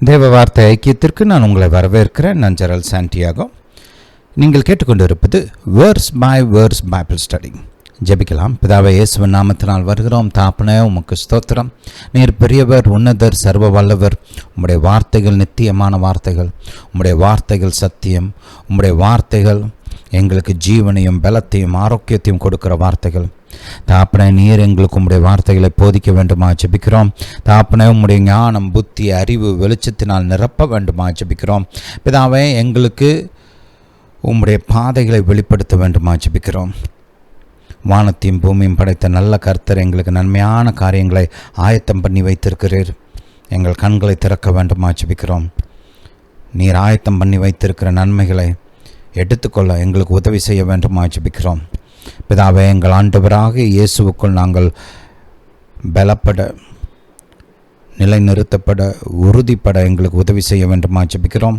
தேவ வார்த்தை ஐக்கியத்திற்கு நான் உங்களை வரவேற்கிறேன். நான் ஜெரல் சாண்டியாகோ. நீங்கள் கேட்டுக்கொண்டிருப்பது verse by verse Bible study. ஜெபிக்கலாம். பிதாவே, இயேசுவின் நாமத்தினால் வருகிறோம். தாப்பனே, உமக்கு ஸ்தோத்திரம். நீர் பெரியவர், உன்னதர், சர்வ வல்லவர். உம்முடைய வார்த்தைகள் நித்தியமான வார்த்தைகள். உம்முடைய வார்த்தைகள் சத்தியம். உம்முடைய வார்த்தைகள் எங்களுக்கு ஜீவனையும் பலத்தையும் ஆரோக்கியத்தையும் கொடுக்கிற வார்த்தைகள். தாப்பனே, நீர் எங்களுக்கு உம்முடைய வார்த்தைகளை போதிக்க வேண்டுமா ஜெபிக்கிறோம். தாப்பனே, உம்முடைய ஞானம், புத்தி, அறிவு வெளிச்சத்தினால் நிரப்ப வேண்டுமா ஜெபிக்கிறோம். பிதாவே, எங்களுக்கு உம்முடைய பாதைகளை வெளிப்படுத்த வேண்டுமா ஜெபிக்கிறோம். வானத்தையும் பூமியும் படைத்த நல்ல கர்த்தர் எங்களுக்கு நன்மையான காரியங்களை ஆயத்தம் பண்ணி வைத்திருக்கிறீர். எங்கள் கண்களை திறக்க வேண்டுமா ஜெபிக்கிறோம். நீர் ஆயத்தம் பண்ணி வைத்திருக்கிற நன்மைகளை எடுத்துக்கொள்ள எங்களுக்கு உதவி செய்ய வேண்டுமா ஜெபிக்கிறோம். பிதாவே, எங்கள் ஆண்டவராக இயேசுவுக்குள் நாங்கள் பலப்பட, நிலைநிறுத்தப்பட, உறுதிப்பட எங்களுக்கு உதவி செய்ய வேண்டுமா ஜெபிக்கிறோம்.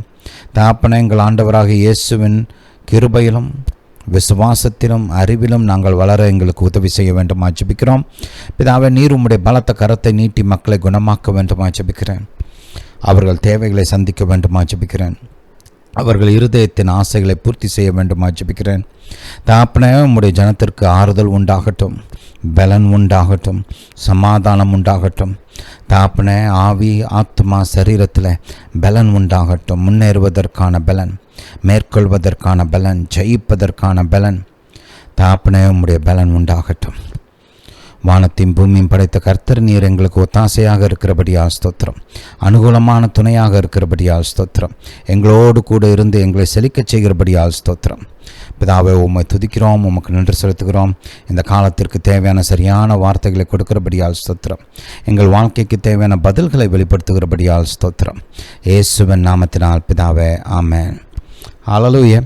தாப்பன, எங்கள் ஆண்டவராக இயேசுவின் கிருபையிலும் விசுவாசத்திலும் அறிவிலும் நாங்கள் வளர எங்களுக்கு உதவி செய்ய வேண்டுமா ஜெபிக்கிறோம். பிதாவே, நீர் உம்முடைய பலத்த கரத்தை நீட்டி மக்களை குணமாக்க வேண்டுமா ஜெபிக்கிறேன். அவர்கள் தேவைகளை சந்திக்க வேண்டுமா ஜெபிக்கிறேன். அவர்கள் இருதயத்தின் ஆசைகளை பூர்த்தி செய்ய வேண்டுமா ஜெபிக்கிறேன். தாப்பனே, உம்முடைய ஜனத்திற்கு ஆறுதல் உண்டாகட்டும், பலன் உண்டாகட்டும், சமாதானம் உண்டாகட்டும். தாப்பனே, ஆவி, ஆத்மா, சரீரத்தில் பலன் உண்டாகட்டும். முன்னேறுவதற்கான பலன், மேற்கொள்வதற்கான பலன், ஜெயிப்பதற்கான பலன். தாப்பனே, உம்முடைய பலன் உண்டாகட்டும். வானத்தையும் பூமியும் படைத்த கர்த்தர் நீர் எங்களுக்கு ஒத்தாசையாக இருக்கிறபடியால் ஸ்தோத்திரம். அனுகூலமான துணையாக இருக்கிறபடியால் ஸ்தோத்திரம். எங்களோடு கூட இருந்து எங்களை செழிக்கச் செய்கிறபடியால் ஸ்தோத்திரம். பிதாவே, உம்மை துதிக்கிறோம், உமக்கு நன்றி செலுத்துகிறோம். இந்த காலத்திற்கு தேவையான சரியான வார்த்தைகளை கொடுக்கிறபடியால் ஸ்தோத்திரம். எங்கள் வாழ்க்கைக்கு தேவையான பதில்களை வெளிப்படுத்துகிறபடியால் ஸ்தோத்திரம். இயேசுவின் நாமத்தினால் பிதாவே, ஆமென். ஹல்லேலூயா,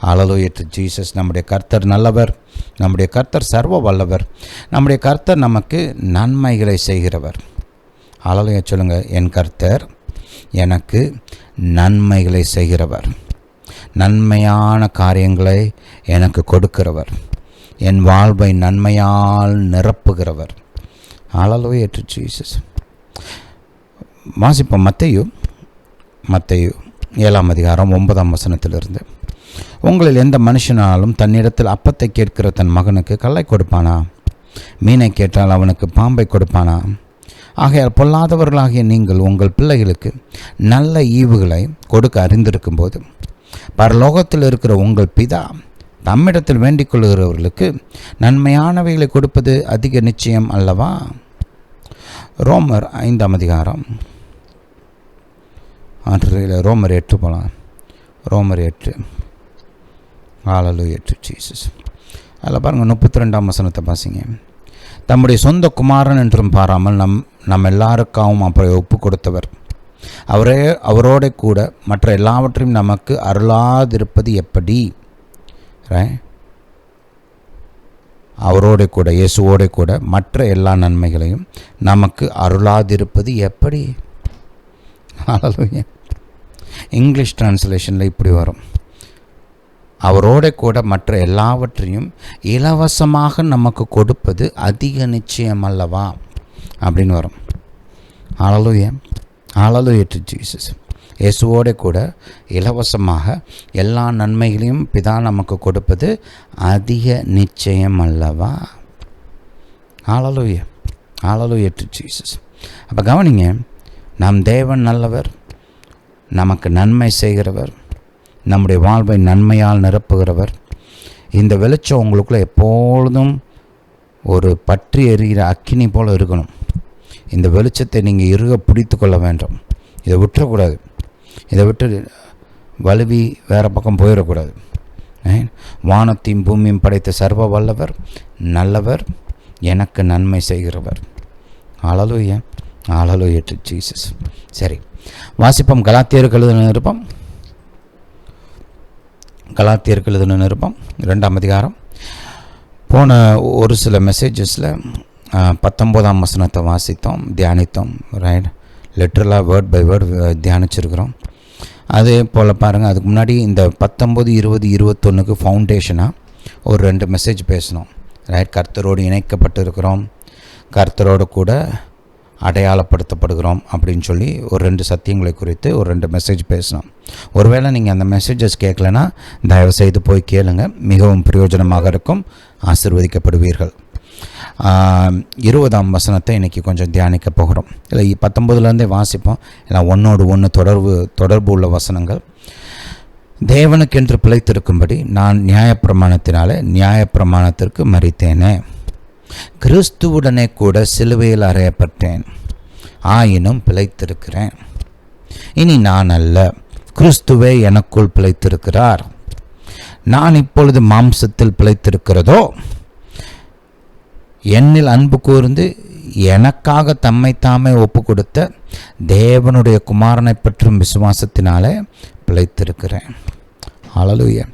ஹல்லேலூயா டு ஜீசஸ். நம்முடைய கர்த்தர் நல்லவர். நம்முடைய கர்த்தர் சர்வ வல்லவர். நம்முடைய கர்த்தர் நமக்கு நன்மைகளை செய்கிறவர். ஹல்லேலூயா சொல்லுங்கள். என் கர்த்தர் எனக்கு நன்மைகளை செய்கிறவர். நன்மையான காரியங்களை எனக்கு கொடுக்கிறவர். என் வாழ்வை நன்மையால் நிரப்புகிறவர். ஹல்லேலூயா டு ஜீசஸ். வாசிப்போம். மத்தேயு 7ஆம் அதிகாரம் 9ஆம் வசனத்திலிருந்து. உங்களில் எந்த மனுஷனாலும் தன்னிடத்தில் அப்பத்தை கேட்கிற தன் மகனுக்கு கல்லை கொடுப்பானா? மீனை கேட்டால் அவனுக்கு பாம்பை கொடுப்பானா? ஆகையால் பொல்லாதவர்களாகிய நீங்கள் உங்கள் பிள்ளைகளுக்கு நல்ல ஈவுகளை கொடுக்க அறிந்திருக்கும் போது பரலோகத்தில் இருக்கிற உங்கள் பிதா தம்மிடத்தில் வேண்டிக் கொள்கிறவர்களுக்கு நன்மையானவைகளை கொடுப்பது அதிக நிச்சயம் அல்லவா? ரோமர் 5ஆம் அதிகாரம், ரோமர் 8 போகலாம். ரோமர் 8. ஹல்லேலூயா டு ஜீசஸ். அதில் பாருங்கள், 32ஆம் வசனத்தை பாசிங்க. தம்முடைய சொந்த குமாரன் என்றும் பாராமல் நம் எல்லாருக்காகவும் அப்புறம் ஒப்பு கொடுத்தவர் அவரோட கூட மற்ற எல்லாவற்றையும் நமக்கு அருளாதிருப்பது எப்படி? அவரோட கூட, இயேசுவோட கூட மற்ற எல்லா நன்மைகளையும் நமக்கு அருளாதிருப்பது எப்படி? ஹல்லேலூயா. இங்கிலீஷ் டிரான்ஸ்லேஷனில் இப்படி வரும், அவரோட கூட மற்ற எல்லாவற்றையும் இலவசமாக நமக்கு கொடுப்பது அதிக நிச்சயம் அல்லவா அப்படின்னு வரும். ஹல்லேலூயா, ஹல்லேலூயா டு ஜீசஸ். இயேசுவோட கூட இலவசமாக எல்லா நன்மைகளையும் பிதா நமக்கு கொடுப்பது அதிக நிச்சயம் அல்லவா? ஹல்லேலூயா, ஹல்லேலூயா டு ஜீசஸ். அப்போ கவனிங்க, நம் தேவன் நல்லவர், நமக்கு நன்மை செய்கிறவர், நம்முடைய வாழ்வை நன்மையால் நிரப்புகிறவர். இந்த வெளிச்சம் உங்களுக்குள்ளே எப்பொழுதும் ஒரு பற்றி எரிகிற அக்கினி போல் இருக்கணும். இந்த வெளிச்சத்தை நீங்கள் இறுக பிடித்து கொள்ள வேண்டும். இதை விட்டுறக்கூடாது. இதை விட்டு வலுவி வேறு பக்கம் போயிடக்கூடாது. வானத்தையும் பூமியும் படைத்த சர்வ வல்லவர், நல்லவர், எனக்கு நன்மை செய்கிறவர். ஹல்லேலூயா, ஹல்லேலூயா டு ஜீசஸ். சரி, வாசிப்போம். கலாத்தியருக்கு எழுதின நிருபம், கலாத்தியருக்கு எழுதின நிருபம் 2ஆம் அதிகாரம். போன ஒரு சில மெசேஜஸில் 19ஆம் வசனத்தை வாசித்தோம், தியானித்தோம். ரைட், லிட்ரலாக வேர்ட் பை வேர்ட் தியானிச்சிருக்கிறோம். அதே போல் பாருங்கள், அதுக்கு முன்னாடி இந்த 19, 20, 21க்கு ஃபவுண்டேஷனாக ஒரு 2 மெசேஜ் பேசணும். ரைட், கர்த்தரோடு இணைக்கப்பட்டு இருக்கிறோம். கர்த்தரோடு கூட அடையாளப்படுத்தப்படுகிறோம் அப்படின்னு சொல்லி ஒரு 2 சத்தியங்களை குறித்து ஒரு 2 மெசேஜ் பேசணும். ஒருவேளை நீங்கள் அந்த மெசேஜஸ் கேட்கலன்னா தயவுசெய்து போய் கேளுங்க, மிகவும் பிரயோஜனமாக இருக்கும், ஆசீர்வதிக்கப்படுவீர்கள். 20ஆம் வசனத்தை இன்றைக்கி கொஞ்சம் தியானிக்க போகிறோம். இல்லை 19லேருந்தே வாசிப்போம், ஏன்னா ஒன்றோடு ஒன்று தொடர்பு உள்ள வசனங்கள். தேவனுக்கென்று பிழைத்திருக்கும்படி நான் நியாயப்பிரமாணத்திற்கு மரித்தேனே, கிறிஸ்துவுடனே கூட சிலுவையில் அறையப்பட்டேன், ஆயினும் பிழைத்திருக்கிறேன். இனி நான் அல்ல, கிறிஸ்துவே எனக்குள் பிழைத்திருக்கிறார். நான் இப்பொழுது மாம்சத்தில் பிழைத்திருக்கிறதோ, என்னில் அன்பு கூர்ந்து எனக்காக தம்மைத்தாமே ஒப்பு கொடுத்த தேவனுடைய குமாரனை பற்றும் விசுவாசத்தினாலே பிழைத்திருக்கிறேன். ஹல்லேலூயா.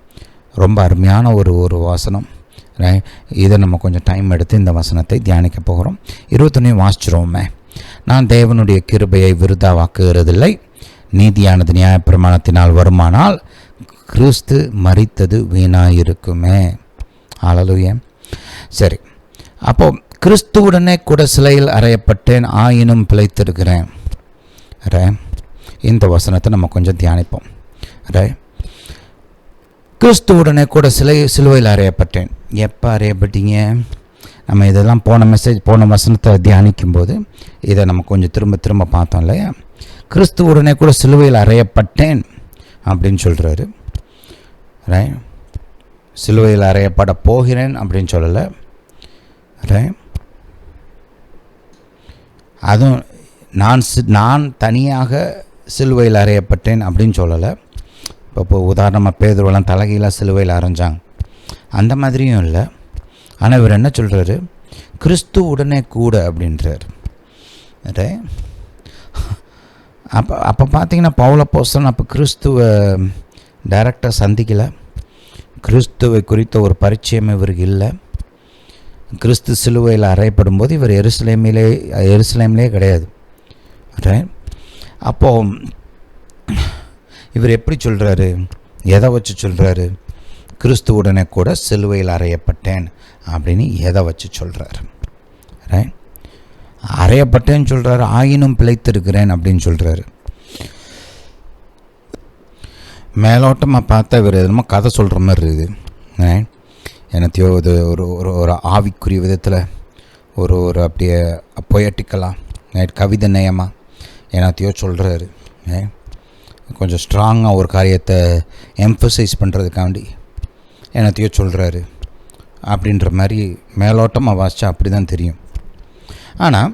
ரொம்ப அருமையான ஒரு வசனம். இதை நம்ம கொஞ்சம் டைம் எடுத்து இந்த வசனத்தை தியானிக்க போகிறோம். 21 வாசிச்சிரோமே. நான் தேவனுடைய கிருபையை விருதாவாக்குகிறதில்லை, நீதியானது நியாயப்பிரமாணத்தினால் வருமானால் கிறிஸ்து மரித்தது வீணாயிருக்குமே. ஹல்லேலூயா. சரி, அப்போ கிறிஸ்துவுடனே கூட சிலையில் அறையப்பட்டேன், ஆயினும் பிழைத்திருக்கிறேன். இந்த வசனத்தை நம்ம கொஞ்சம் தியானிப்போம். கிறிஸ்துவுடனே கூட சிலுவையில் அறையப்பட்டேன். எப்போ அறையப்பட்டீங்க? நம்ம இதெல்லாம் போன வசனத்தை தியானிக்கும்போது இதை நம்ம கொஞ்சம் திரும்ப பார்த்தோம் இல்லையா? கிறிஸ்துவுடனே கூட சிலுவையில் அறையப்பட்டேன் அப்படின்னு சொல்கிறாரு. சிலுவையில் அறையப்பட போகிறேன் அப்படின்னு சொல்லலை. அதுவும் நான் தனியாக சிலுவையில் அறையப்பட்டேன் அப்படின்னு சொல்லலை. இப்போ உதாரணமாக பேதுருவெல்லாம் தலைகீழாக சிலுவையில் அரைஞ்சாங்க, அந்த மாதிரியும் இல்லை. ஆனால் இவர் என்ன சொல்கிறாரு? கிறிஸ்து உடனே கூட அப்படின்றார். அப்போ பார்த்தீங்கன்னா பவுலப்போஸ்தலன் அப்போ கிறிஸ்துவை டைரக்டாக சந்திக்கலை, கிறிஸ்துவை குறித்த ஒரு பரிச்சயம் இவருக்கு இல்லை. கிறிஸ்து சிலுவையில் அறையப்படும் போது இவர் எருசலேம்லே கிடையாது. அப்போது இவர் எப்படி சொல்கிறாரு? எதை வச்சு சொல்கிறாரு? கிறிஸ்துவுடனே கூட சிலுவையில் அறையப்பட்டேன் அப்படின்னு எதை வச்சு சொல்கிறாரு? அறையப்பட்டேன்னு சொல்கிறாரு, ஆயினும் பிழைத்திருக்கிறேன் அப்படின்னு சொல்கிறாரு. மேலோட்டமாக பார்த்தா இவர் எதுமோ கதை சொல்கிற மாதிரி இருக்குது. எனத்தையோ இது ஒரு ஆவிக்குரிய விதத்தில் ஒரு அப்படியே பொயட்டிக்கலாக கவிதை நயமாக எனத்தையோ சொல்கிறாரு. கொஞ்சம் ஸ்ட்ராங்காக ஒரு காரியத்தை எம்ஃபசைஸ் பண்ணுறதுக்காண்டி எனத்தையோ சொல்கிறாரு அப்படின்ற மாதிரி மேலோட்டமாக வாசித்தா அப்படி தான் தெரியும். ஆனால்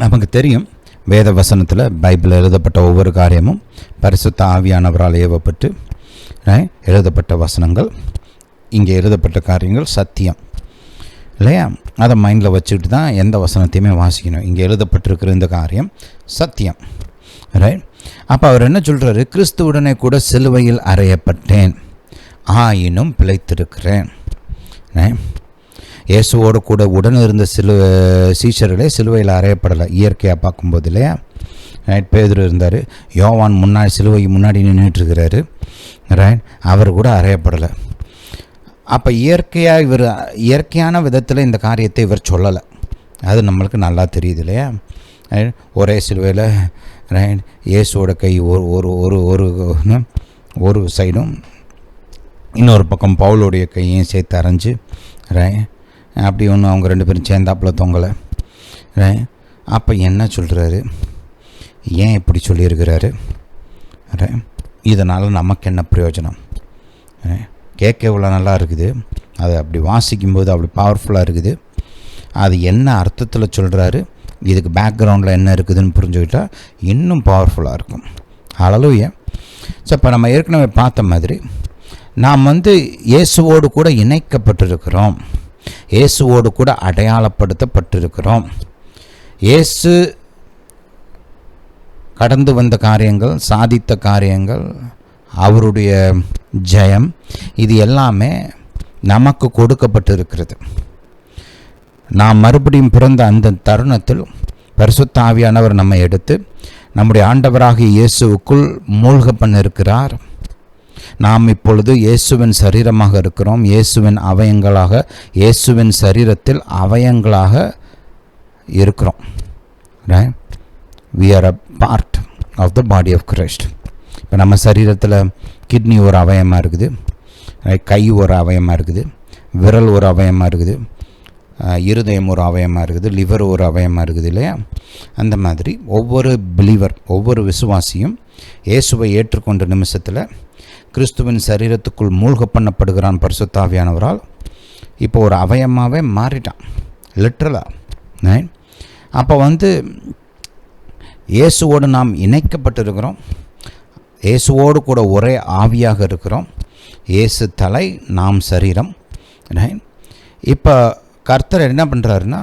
நமக்கு தெரியும், வேத வசனத்தில் பைபிளில் எழுதப்பட்ட ஒவ்வொரு காரியமும் பரிசுத்த ஆவியானவரால் ஏவப்பட்டு எழுதப்பட்ட வசனங்கள். இங்கே எழுதப்பட்ட காரியங்கள் சத்தியம் இல்லையா? அதை மைண்டில் வச்சுக்கிட்டு தான் எந்த வசனத்தையுமே வாசிக்கணும். இங்கே எழுதப்பட்டிருக்கிற இந்த காரியம் சத்தியம். அப்போ அவர் என்ன சொல்கிறாரு? கிறிஸ்துவுடனே கூட சிலுவையில் அறையப்பட்டேன், ஆயினும் பிழைத்திருக்கிறேன். இயேசுவோடு கூட உடன் இருந்த சீஷர்களே சிலுவையில் அறையப்படலை, இயற்கையாக பார்க்கும்போது இல்லையா? பேதுரு இருந்தார், யோவான் சிலுவைக்கு முன்னாடி நின்றுட்டுருக்கிறாரு. அவர் கூட அறையப்படலை. அப்போ இயற்கையான விதத்தில் இந்த காரியத்தை இவர் சொல்லலை. அது நம்மளுக்கு நல்லா தெரியுது இல்லையா? ஒரே சிலுவையில் இயேசுவோட கை ஒரு சைடும், இன்னொரு பக்கம் பவுலோடைய கையையும் சேர்த்து அரைஞ்சு அப்படி ஒன்று அவங்க 2 பேரும் சேர்ந்தாப்பில் தொங்கலை. அப்போ என்ன சொல்கிறாரு? ஏன் இப்படி சொல்லியிருக்கிறாரு? இதனால் நமக்கு என்ன பிரயோஜனம்? கேட்க இவ்வளோ நல்லா இருக்குது, அது அப்படி வாசிக்கும்போது அப்படி பவர்ஃபுல்லாக இருக்குது. அது என்ன அர்த்தத்தில் சொல்கிறாரு, இதுக்கு பேக்ரவுண்டில் என்ன இருக்குதுன்னு புரிஞ்சுக்கிட்டால் இன்னும் பவர்ஃபுல்லாக இருக்கும். ஹல்லேலூயா. ஸோ இப்போ நம்ம ஏற்கனவே பார்த்த மாதிரி நாம் இயேசுவோடு கூட இணைக்கப்பட்டிருக்கிறோம், இயேசுவோடு கூட அடையாளப்படுத்தப்பட்டிருக்கிறோம். இயேசு கடந்து வந்த காரியங்கள், சாதித்த காரியங்கள், அவருடைய ஜெயம், இது எல்லாமே நமக்கு கொடுக்கப்பட்டிருக்கிறது. நாம் மறுபடியும் பிறந்த அந்த தருணத்தில் பரிசுத்த ஆவியானவர் நம்மை எடுத்து நம்முடைய ஆண்டவராகிய இயேசுவுக்குள் மூழ்க பண்ணிருக்கிறார். நாம் இப்பொழுது இயேசுவின் சரீரமாக இருக்கிறோம், இயேசுவின் அவயங்களாக, இயேசுவின் சரீரத்தில் அவயங்களாக இருக்கிறோம். Right. we are a part of the body of Christ. இப்போ நம்ம சரீரத்தில் கிட்னி ஒரு அவயமாக இருக்குது, கை ஒரு அவயமாக இருக்குது, விரல் ஒரு அவயமாக இருக்குது, இருதயம் ஒரு அவயமாக இருக்குது, லிவர் ஒரு அவயமாக இருக்குது இல்லையா? அந்த மாதிரி ஒவ்வொரு பிலீவர், ஒவ்வொரு விசுவாசியும் இயேசுவை ஏற்றுக்கொண்ட நிமிஷத்தில் கிறிஸ்துவின் சரீரத்துக்குள் மூழ்க பண்ணப்படுகிறான் பரிசுத்த ஆவியானவரால். இப்போ ஒரு அவயமாகவே மாறிட்டான் லிட்ரலாக. அப்போ இயேசுவோடு நாம் இணைக்கப்பட்டிருக்கிறோம், இயேசுவோடு கூட ஒரே ஆவியாக இருக்கிறோம். இயேசு தலை, நாம் சரீரம். இப்போ கர்த்தர் என்ன பண்ணுறாருன்னா,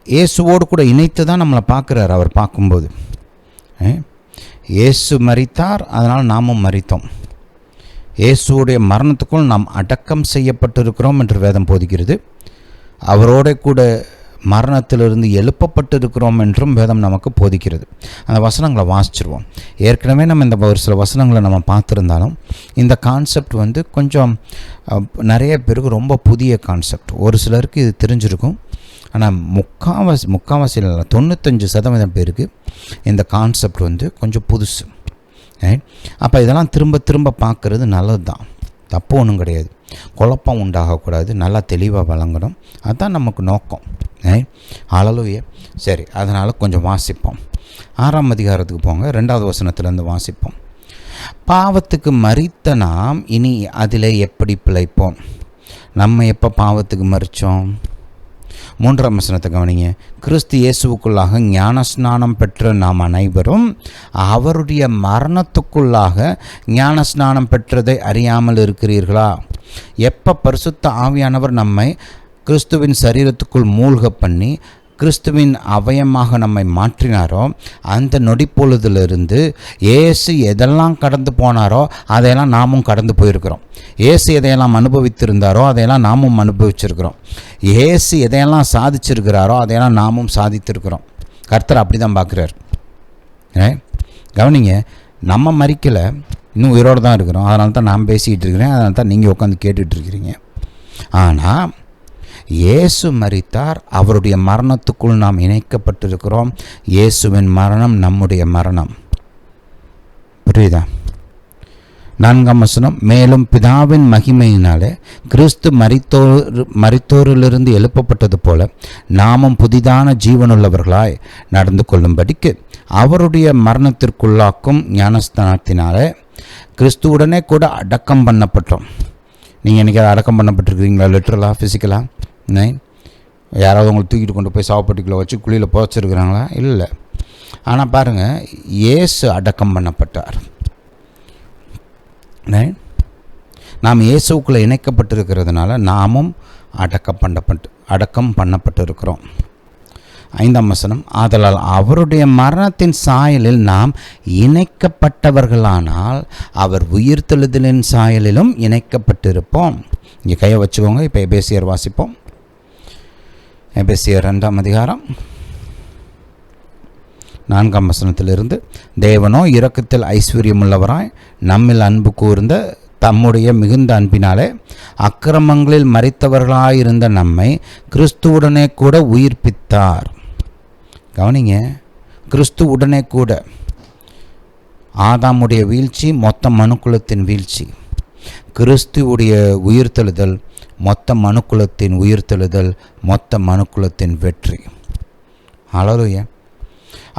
இயேசுவோடு கூட இணைத்து தான் நம்மளை பார்க்குறாரு. அவர் பார்க்கும்போது இயேசு மரித்தார், அதனால் நாமும் மரித்தோம். இயேசுடைய மரணத்துக்குள் நாம் அடக்கம் செய்யப்பட்டிருக்கிறோம் என்று வேதம் போதிக்கிறது. அவரோட கூட மரணத்திலிருந்து எழுப்பப்பட்டிருக்கிறோம் என்றும் வேதம் நமக்கு போதிக்கிறது. அந்த வசனங்களை வாசிச்சிருவோம். ஏற்கனவே நம்ம இந்த ஒரு சில வசனங்களை நம்ம பார்த்துருந்தாலும் இந்த கான்செப்ட் கொஞ்சம் நிறைய பேருக்கு ரொம்ப புதிய கான்செப்ட். ஒரு சிலருக்கு இது தெரிஞ்சிருக்கும், ஆனால் முக்கால்வாசி இல்லை, 95% பேருக்கு இந்த கான்செப்ட் கொஞ்சம் புதுசு. அப்போ இதெல்லாம் திரும்ப திரும்ப பார்க்குறது நல்லது தான், தப்பு ஒன்றும் கிடையாது. குழப்பம் உண்டாகக்கூடாது, நல்லா தெளிவாக வழங்கணும், அதுதான் நமக்கு நோக்கம். ஹல்லேலூயா. சரி, அதனால் கொஞ்சம் வாசிப்போம். 6ஆம் அதிகாரத்துக்கு போங்க, 2வது வசனத்திலேருந்து வாசிப்போம். பாவத்துக்கு மரித்த நாம் இனி அதில் எப்படி பிழைப்போம்? நம்ம எப்போ பாவத்துக்கு மரித்தோம்? 3ஆம் வசனத்தை கவனிங்க. கிறிஸ்து இயேசுவுக்குள்ளாக ஞானஸ்நானம் பெற்ற நாம் அனைவரும் அவருடைய மரணத்துக்குள்ளாக ஞானஸ்நானம் பெற்றதை அறியாமல் இருக்கிறீர்களா? எப்போ பரிசுத்த ஆவியானவர் நம்மை கிறிஸ்துவின் சரீரத்துக்குள் மூழ்க பண்ணி கிறிஸ்துவின் அவயமாக நம்மை மாற்றினாரோ, அந்த நொடிப்பொழுதிலிருந்து இயேசு எதெல்லாம் கடந்து போனாரோ அதையெல்லாம் நாமும் கடந்து போயிருக்கிறோம். இயேசு எதையெல்லாம் அனுபவித்திருந்தாரோ அதையெல்லாம் நாமும் அனுபவிச்சிருக்கிறோம். இயேசு எதையெல்லாம் சாதிச்சிருக்கிறாரோ அதையெல்லாம் நாமும் சாதித்திருக்கிறோம். கர்த்தர் அப்படி தான் பார்க்குறார். கவனிங்க, நம்ம மரிக்கலை, இன்னும் உயிரோடு தான் இருக்கிறோம். அதனால தான் நான் பேசிக்கிட்டு இருக்கிறேன், அதனால தான் நீங்கள் உட்காந்து கேட்டுட்ருக்கிறீங்க. ஆனால் இயேசு மரித்தார், அவருடைய மரணத்துக்குள் நாம் இணைக்கப்பட்டிருக்கிறோம். இயேசுவின் மரணம் நம்முடைய மரணம். புரியுதா? 4ஆம் வசனம். மேலும் பிதாவின் மகிமையினாலே கிறிஸ்து மரித்தோரிலிருந்து எழுப்பப்பட்டது போல நாமும் புதிதான ஜீவனுள்ளவர்களாய் நடந்து கொள்ளும்படிக்கு அவருடைய மரணத்திற்குள்ளாக்கும் ஞானஸ்தானத்தினாலே கிறிஸ்துவுடனே கூட அடக்கம் பண்ணப்பட்டோம். நீங்கள் என்றைக்கு அடக்கம் பண்ணப்பட்டிருக்கிறீங்களா? லிட்ரலாக, ஃபிசிக்கலாக? யாராவது உங்களை தூக்கிட்டு கொண்டு போய் சாவப்பட்டிக்குள்ளே வச்சு குழியில் புதைச்சிருக்கிறாங்களா? இல்லை. ஆனால் பாருங்கள், இயேசு அடக்கம் பண்ணப்பட்டார். நாம் இயேசுக்குள்ளே இணைக்கப்பட்டிருக்கிறதுனால நாமும் அடக்கம் பண்ணப்பட்டிருக்கிறோம். 5ஆம் வசனம். ஆதலால் அவருடைய மரணத்தின் சாயலில் நாம் இணைக்கப்பட்டவர்களானால் அவர் உயிர்த்தெழுதலின் சாயலிலும் இணைக்கப்பட்டிருப்போம். இங்கே கையை வச்சுக்கோங்க. இப்போ எபேசியர் வாசிப்போம். எபேசியர் 2ஆம் அதிகாரம் 4ஆம் வசனத்திலிருந்து. தேவனோ இரக்கத்தில் ஐஸ்வர்யமுள்ளவராய் நம்மில் அன்பு கூர்ந்த தம்முடைய மிகுந்த அன்பினாலே அக்கிரமங்களில் மரித்தவர்களாயிருந்த நம்மை கிறிஸ்துவுடனே கூட உயிர்ப்பித்தார். கவனிங்க, கிறிஸ்துவுடனே கூட. ஆதாமுடைய வீழ்ச்சி மொத்த மனுக்குலத்தின் வீழ்ச்சி, கிறிஸ்துவுடைய உயிர்த்தெழுதல் மொத்த மனுக்குலத்தின் உயிர்த்தெழுதல், மொத்த மனுக்குலத்தின் வெற்றி. ஹல்லேலூயா.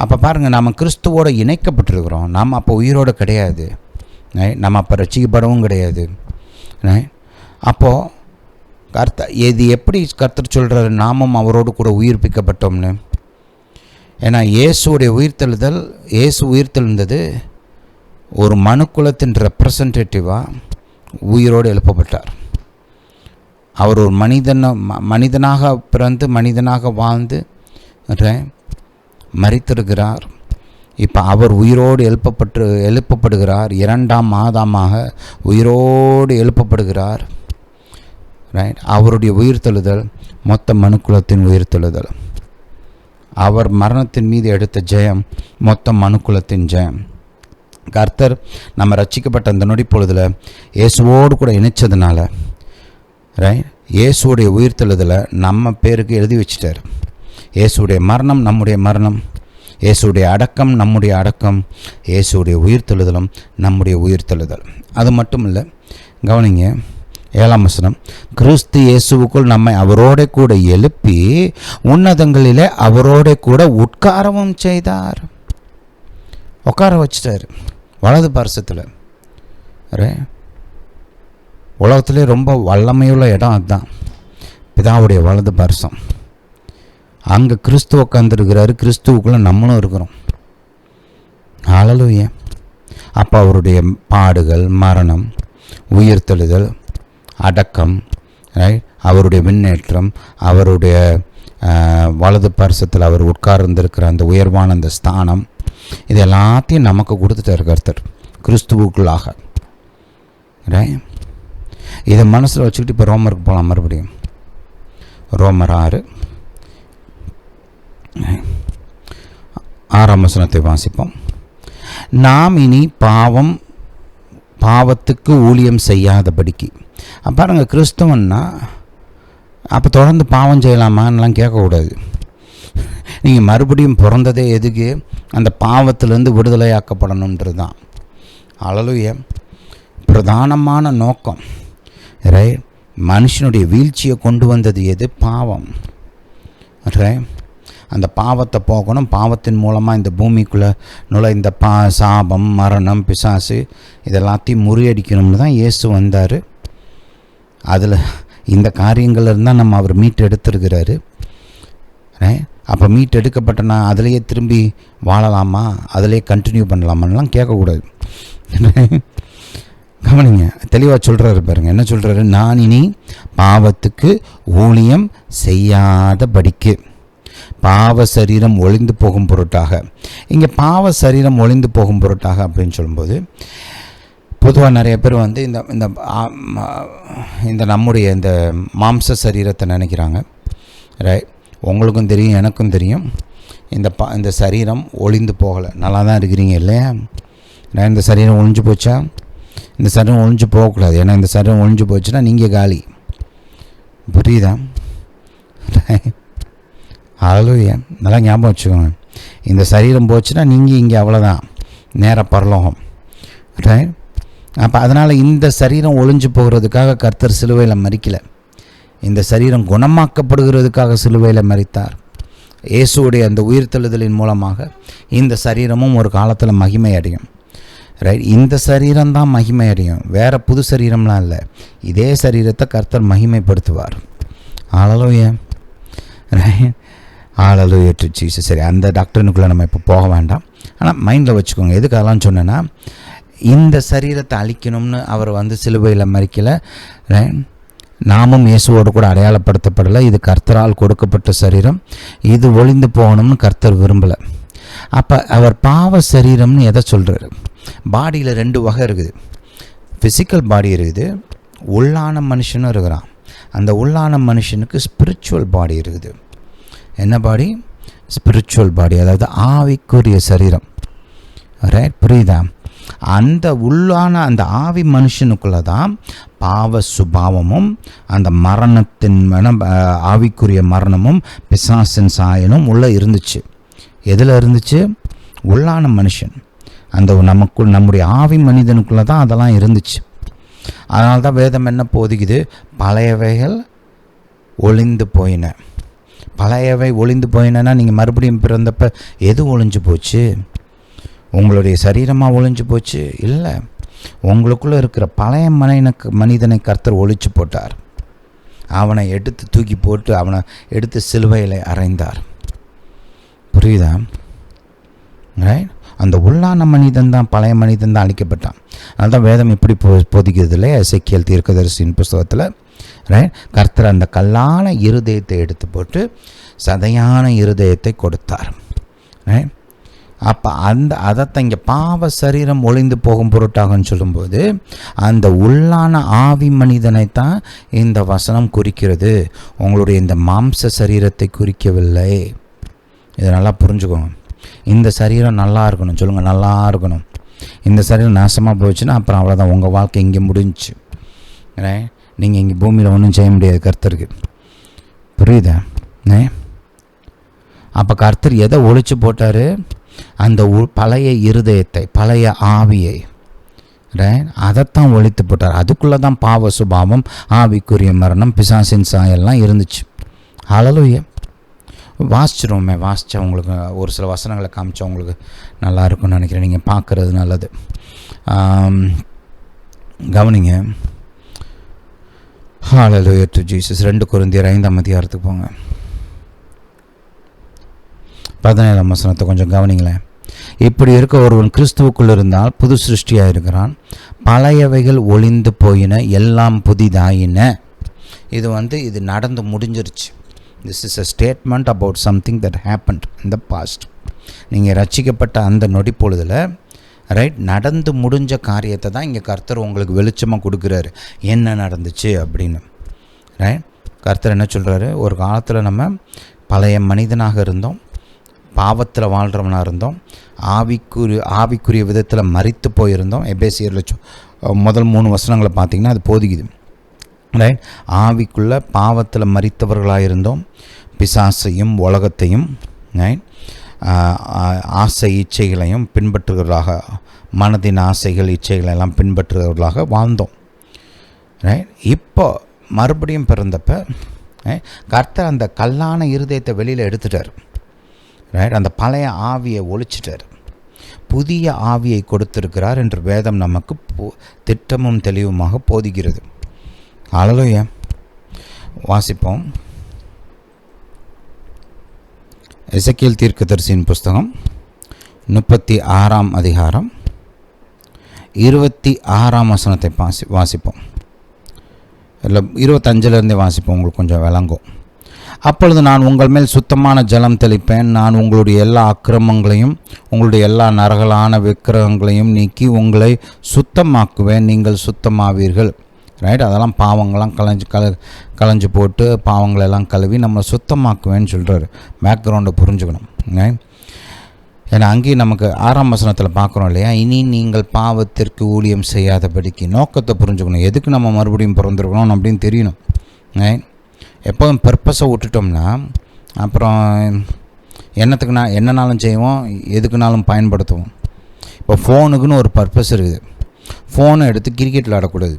அப்போ பாருங்கள், நாம் கிறிஸ்துவோடு இணைக்கப்பட்டிருக்கிறோம். நாம் அப்போ உயிரோடு கிடையாது, நம்ம அப்போ ரட்சிக்கப்படவும் கிடையாது. அப்போது இது எப்படி கர்த்தர் சொல்கிறாரு, நாமும் அவரோடு கூட உயிர்ப்பிக்கப்பட்டோம்னு? ஏன்னா இயேசுடைய உயிர்த்தெழுதல், இயேசு உயிர்த்தெழுந்தது ஒரு மனுக்குலத்தின் ரெப்ரசன்டேட்டிவாக உயிரோடு எழுப்பப்பட்டார். அவர் ஒரு மனிதனாக பிறந்து மனிதனாக வாழ்ந்து மரித்திருக்கிறார். இப்போ அவர் உயிரோடு எழுப்பப்படுகிறார். 2ஆம் ஆதாமாக உயிரோடு எழுப்பப்படுகிறார். அவருடைய உயிர்த்தெழுதல் மொத்த மனுக்குலத்தின் உயிர்த்தெழுதல். அவர் மரணத்தின் மீது எடுத்த ஜெயம் மொத்த மனுக்குலத்தின் ஜெயம். கர்த்தர் நம்ம ரட்சிக்கப்பட்ட அந்த நொடி பொழுதில் இயேசுவோடு கூட இணைச்சதுனால இயேசுவோடைய உயிர்த்தெழுதலை நம்ம பேருக்கு எழுதி வச்சிட்டார். இயேசுடைய மரணம் நம்முடைய மரணம், இயேசுடைய அடக்கம் நம்முடைய அடக்கம், இயேசுடைய உயிர்த்தெழுதலும் நம்முடைய உயிர்த்தெழுதல். அது மட்டும் இல்லை, கவனிங்க 7ஆம் வசனம், கிறிஸ்து இயேசுவுக்குள் நம்மை அவரோட கூட எழுப்பி உன்னதங்களிலே அவரோட கூட உட்காரவும் செய்தார். உட்கார வச்சிட்டார் வலது பார்சத்தில். உலகத்திலே ரொம்ப வல்லமையுள்ள இடம் அதுதான், பிதாவுடைய வலது பார்சம். அங்கே கிறிஸ்து உட்காந்துருக்கிறாரு, கிறிஸ்துவுக்குள்ளே நம்மளும் இருக்கிறோம். ஹல்லேலூயா. அப்போ அவருடைய பாடுகள், மரணம், உயிர்த்தெழுதல், அடக்கம், அவருடைய முன்னேற்றம், அவருடைய வலது பார்சத்தில் அவர் உட்கார்ந்திருக்கிற அந்த உயர்வான அந்த ஸ்தானம், இது எல்லாத்தையும் நமக்கு கொடுத்துட்டார் கர்த்தர் கிறிஸ்துவுக்குள்ளாக. இதை மனசில் வச்சுக்கிட்டு இப்போ ரோமருக்கு போகலாம். மறுபடியும் ரோமர் 6ஆம் வசனத்தை வாசிப்போம். நாம் இனி பாவத்துக்கு ஊழியம் செய்யாதபடிக்கு. பாருங்க, கிறிஸ்தவன்னா அப்போ தொடர்ந்து பாவம் செய்யலாமான்லாம் கேட்கக்கூடாது. நீங்கள் மறுபடியும் பிறந்ததே எதுக்கு? அந்த பாவத்திலேருந்து விடுதலையாக்கப்படணுன்றது தான். ஹல்லேலூயா. பிரதானமான நோக்கம் மனுஷனுடைய வீழ்ச்சியை கொண்டு வந்தது எது? பாவம். அந்த பாவத்தை போக்கணும். பாவத்தின் மூலமாக இந்த பூமிக்குள்ளே இந்த சாபம், மரணம், பிசாசு இதெல்லாத்தையும் முறியடிக்கணும்னு தான் இயேசு வந்தார். அதில் இந்த காரியங்கள் இருந்தால் நம்ம அவர் மீட்டு எடுத்துருக்கிறாரு. அப்போ மீட் எடுக்கப்பட்டனா அதிலேயே திரும்பி வாழலாமா, அதிலே கண்டினியூ பண்ணலாமான்லாம் கேட்கக்கூடாது. கவனிங்க, தெளிவாக சொல்கிறாரு பாருங்க. என்ன சொல்கிறாரு? நான் இனி பாவத்துக்கு ஊழியம் செய்யாதபடிக்கு. பாவ சரீரம் ஒளிந்து போகும் பொருட்டாக. இங்கே பாவ சரீரம் ஒளிந்து போகும் பொருட்டாக அப்படின்னு சொல்லும்போது, பொதுவாக நிறைய பேர் வந்து இந்த நம்முடைய இந்த மாம்ச சரீரத்தை நினைக்கிறாங்க. உங்களுக்கும் தெரியும், எனக்கும் தெரியும், இந்த சரீரம் ஒளிந்து போகலை. நல்லா தான் இருக்கிறீங்க இல்லையா? இந்த சரீரம் ஒழிஞ்சு போச்சா? இந்த சரீரம் ஒழிஞ்சு போகக்கூடாது. ஏன்னா இந்த சரீரம் ஒழிஞ்சு போச்சுன்னா நீங்கள் காலி. புரியுதா? ஹல்லேலூயா. நல்லா ஞாபகம் வச்சுக்கோங்க. இந்த சரீரம் போச்சுன்னா நீங்கள் இங்கே அவ்வளோதான், நேர பரலோகம். அப்போ அதனால் இந்த சரீரம் ஒழிஞ்சு போகிறதுக்காக கர்த்தர் சிலுவையில் மரிக்கலை. இந்த சரீரம் குணமாக்கப்படுகிறதுக்காக சிலுவையில் மரித்தார். இயேசுடைய அந்த உயிர்த்தெழுதலின் மூலமாக இந்த சரீரமும் ஒரு காலத்தில் மகிமை அடையும். இந்த சரீரம் தான் மகிமை அடையும், வேறு புது சரீரம்லாம் இல்லை. இதே சரீரத்தை கர்த்தர் மகிமைப்படுத்துவார். ஹல்லேலூயா. Hallelujah to Jesus. சரி, அந்த டாக்டர்னுக்குள்ளே நம்ம இப்போ போக வேண்டாம். ஆனால் மைண்டில் வச்சுக்கோங்க. எதுக்காகலாம் சொன்னேன்னா, இந்த சரீரத்தை அழிக்கணும்னு அவர் வந்து சிலுவையில் மரிக்கலை. நாமும் இயேசுவோடு கூட அடையாளப்படுத்தப்படலை. இது கர்த்தரால் கொடுக்கப்பட்ட சரீரம். இது ஒளிந்து போகணும்னு கர்த்தர் விரும்பலை. அப்போ அவர் பாவ சரீரம்னு எதை சொல்கிறாரு? பாடியில் 2 வகை இருக்குது. ஃபிசிக்கல் பாடி இருக்குது, உள்ளான மனுஷனும் இருக்கிறான். அந்த உள்ளான மனுஷனுக்கு ஸ்பிரிச்சுவல் பாடி இருக்குது. என்ன பாடி? ஸ்பிரிச்சுவல் பாடி, அதாவது ஆவிக்குரிய சரீரம். புரியுதா? அந்த உள்ளான அந்த ஆவி மனுஷனுக்குள்ளே தான் பாவ சுபாவமும் அந்த மரணத்தின் ஆவிக்குரிய மரணமும் பிசாசின் சாயலும் உள்ளே இருந்துச்சு. எதில் இருந்துச்சு? உள்ளான மனுஷன், அந்த நம்முடைய ஆவி மனிதனுக்குள்ளே தான் அதெல்லாம் இருந்துச்சு. அதனால தான் வேதம் என்ன போதிக்குது? பழையவைகள் ஒளிந்து போயின. பழையவை ஒளிந்து போயினா நீங்கள் மறுபடியும் பிறந்தப்போ எது ஒளிஞ்சு போச்சு? உங்களுடைய சரீரமாக ஒளிஞ்சு போச்சு? இல்லை, உங்களுக்குள்ளே இருக்கிற பழைய மனிதனை கர்த்தர் ஒழிச்சு போட்டார். அவனை எடுத்து தூக்கி போட்டு அவனை எடுத்து சிலுவையில் அறைந்தார். புரியுதா? அந்த உள்ளான மனிதன் தான், பழைய மனிதன் தான் அழிக்கப்பட்டான். அதனால தான் வேதம் இப்படி போதிக்கிறது இல்லை? எசேக்கியேல் தீர்க்கதரிசியின் புஸ்தகத்தில் கர்த்தர் அந்த கல்லான இருதயத்தை எடுத்து போட்டு சதையான இருதயத்தை கொடுத்தார். அப்போ அதைத்தான் இங்கே பாவ சரீரம் ஒளிந்து போகும் பொருட்டாகன்னு சொல்லும்போது அந்த உள்ளான ஆவி மனிதனைத்தான் இந்த வசனம் குறிக்கிறது. உங்களுடைய இந்த மாம்ச சரீரத்தை குறிக்கவில்லை. இதை நல்லா புரிஞ்சுக்கோங்க. இந்த சரீரம் நல்லா இருக்கணும். சொல்லுங்கள், நல்லா இருக்கணும். இந்த சரீரம் நாசமாக போச்சுன்னா அப்புறம் அவ்வளோதான், உங்கள் வாழ்க்கை இங்கே முடிஞ்சிச்சு. நீங்கள் இங்கே பூமியில் ஒன்றும் செய்ய முடியாது கர்த்தருக்கு. புரியுதா? அப்போ கர்த்தர் எதை ஒழிச்சு போட்டார்? அந்த பழைய இருதயத்தை, பழைய ஆவியை, அதைத்தான் ஒழித்து போட்டார். அதுக்குள்ளே தான் பாவ சுபாவம், ஆவிக்குரிய மரணம், பிசாசின் சாயெல்லாம் இருந்துச்சு. ஹல்லேலூயா. வாசிச்சிருவோமே, வாசித்தா உங்களுக்கு ஒரு சில வசனங்களை காமிச்சா உங்களுக்கு நல்லா இருக்கும்னு நினைக்கிறேன். நீங்கள் பார்க்குறது நல்லது. கவனிங்க. ஹல்லேலூயா டு ஜீசஸ். 2 கொரிந்தியர் 5ஆம் அதிகாரத்துக்கு போங்க. 17ஆம் வசனத்தை கொஞ்சம் கவனிங்களேன். இப்படி இருக்க ஒருவன் கிறிஸ்துவுக்குள் இருந்தால் புது சிருஷ்டியாக இருக்கிறான், பழையவைகள் ஒளிந்து போயின, எல்லாம் புதிதாயின. இது நடந்து முடிஞ்சிருச்சு. This is a statement about something that happened in the past. நீங்கள் ரட்சிக்கப்பட்ட அந்த நொடி பொழுதில் நடந்து முடிஞ்ச காரியத்தை தான் இங்கே கர்த்தர் உங்களுக்கு வெளிச்சமாக கொடுக்குறாரு. என்ன நடந்துச்சு அப்படின்னு. கர்த்தர் என்ன சொல்கிறாரு? ஒரு காலத்தில் நம்ம பழைய மனிதனாக இருந்தோம், பாவத்தில் வாழ்கிறவனாக இருந்தோம், ஆவிக்குரிய விதத்தில் மரித்து போயிருந்தோம். எபேசியரில் முதல் 3 வசனங்களை பார்த்திங்கன்னா அது போதிக்குது. ஆவிக்குள்ளே பாவத்தில் மரித்தவர்களாக இருந்தோம், பிசாசையும் உலகத்தையும் ஆசை இச்சைகளையும் பின்பற்றுகிறவர்களாக, மனதின் ஆசைகள் இச்சைகளெல்லாம் பின்பற்றுகிறவர்களாக வாழ்ந்தோம். இப்போ மறுபடியும் பிறந்தப்போ கர்த்தர் அந்த கல்லான இருதயத்தை வெளியில் எடுத்துட்டார். அந்த பழைய ஆவியை ஒழிச்சிட்டார், புதிய ஆவியை கொடுத்திருக்கிறார் என்று வேதம் நமக்கு திட்டமும் தெளிவுமாக போதிக்கிறது. ஹல்லேலூயா. வாசிப்போம். எசேக்கியேல் தீர்க்கதரிசியின் புஸ்தகம் 36ஆம் அதிகாரம் 26ஆம் வசனத்தை வாசிப்போம். இல்லை 25லேருந்தே வாசிப்போம், உங்களுக்கு கொஞ்சம் விளங்கும். அப்பொழுது நான் உங்கள் மேல் சுத்தமான ஜலம் தெளிப்பேன், நான் உங்களுடைய எல்லா அக்கிரமங்களையும் உங்களுடைய எல்லா நரகலான விக்கிரகங்களையும் நீக்கி உங்களை சுத்தமாக்குவேன், நீங்கள் சுத்தமாவீர்கள். அதெல்லாம் பாவங்கள்லாம் களைஞ்சு போட்டு பாவங்களெல்லாம் கழுவி நம்மளை சுத்தமாக்குவேன்னு சொல்கிறாரு. பேக்ரவுண்டை புரிஞ்சுக்கணும். ஏன்னா அங்கேயும் நமக்கு 6ஆம் வசனத்தில் பார்க்குறோம் இல்லையா, இனி நீங்கள் பாவத்திற்கு ஊழியம் செய்யாதபடிக்கு. நோக்கத்தை புரிஞ்சுக்கணும். எதுக்கு நம்ம மறுபடியும் பிறந்திருக்கணும் அப்படின்னு தெரியணும். எப்போதும் பர்பஸை விட்டுட்டோம்னா அப்புறம் என்னனாலும் செய்வோம், எதுக்குனாலும் பயன்படுத்துவோம். இப்போ ஃபோனுக்குன்னு ஒரு பர்பஸ் இருக்குது. ஃபோனை எடுத்து கிரிக்கெட் விளையாடக்கூடாது.